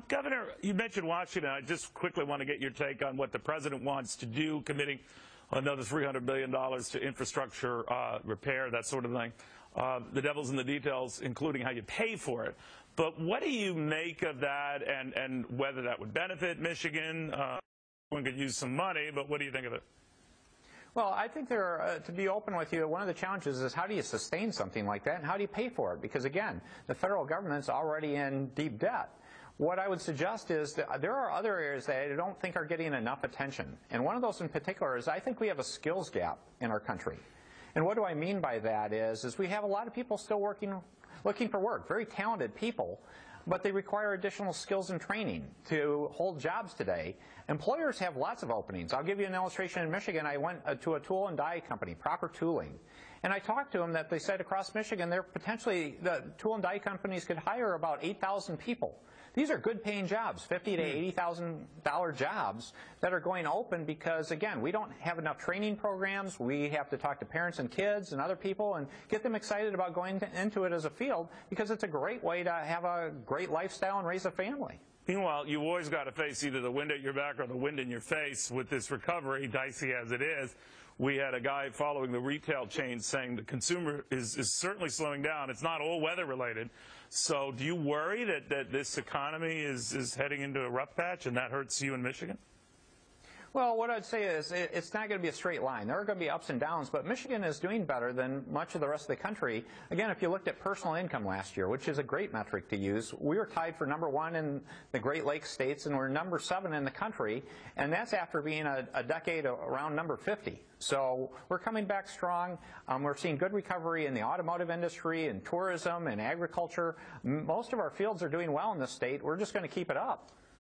Governor, you mentioned Washington. I just quickly want to get your take on what the president wants to do, committing another $300 billion to infrastructure repair, that sort of thing. The devil's in the details, including how you pay for it. But what do you make of that, and whether that would benefit Michigan? One could use some money, but what do you think of it? Well, I think to be open with you, one of the challenges is how do you sustain something like that, and how do you pay for it? Because, again, the federal government's already in deep debt. What I would suggest is that there are other areas that I don't think are getting enough attention. And one of those in particular is I think we have a skills gap in our country. And what do I mean by that is we have a lot of people still looking for work, very talented people, but they require additional skills and training to hold jobs today. Employers have lots of openings. I'll give you an illustration. In Michigan, I went to a tool and die company, Proper Tooling. And I talked to them that they said across Michigan, the tool and die companies could hire about 8,000 people. These are good paying jobs, $50,000 to $80,000 jobs that are going open because, again, we don't have enough training programs. We have to talk to parents and kids and other people and get them excited about going into it as a field because it's a great way to have a great lifestyle and raise a family. Meanwhile, you always got to face either the wind at your back or the wind in your face with this recovery, dicey as it is. We had a guy following the retail chain saying the consumer is certainly slowing down. It's not all weather related. So do you worry that this economy is heading into a rough patch and that hurts you in Michigan? Well, what I'd say is it's not going to be a straight line. There are going to be ups and downs, but Michigan is doing better than much of the rest of the country. Again, if you looked at personal income last year, which is a great metric to use, we were tied for #1 in the Great Lakes states, and we're #7 in the country, and that's after being a decade around #50. So we're coming back strong. We're seeing good recovery in the automotive industry and tourism and agriculture. Most of our fields are doing well in this state. We're just going to keep it up.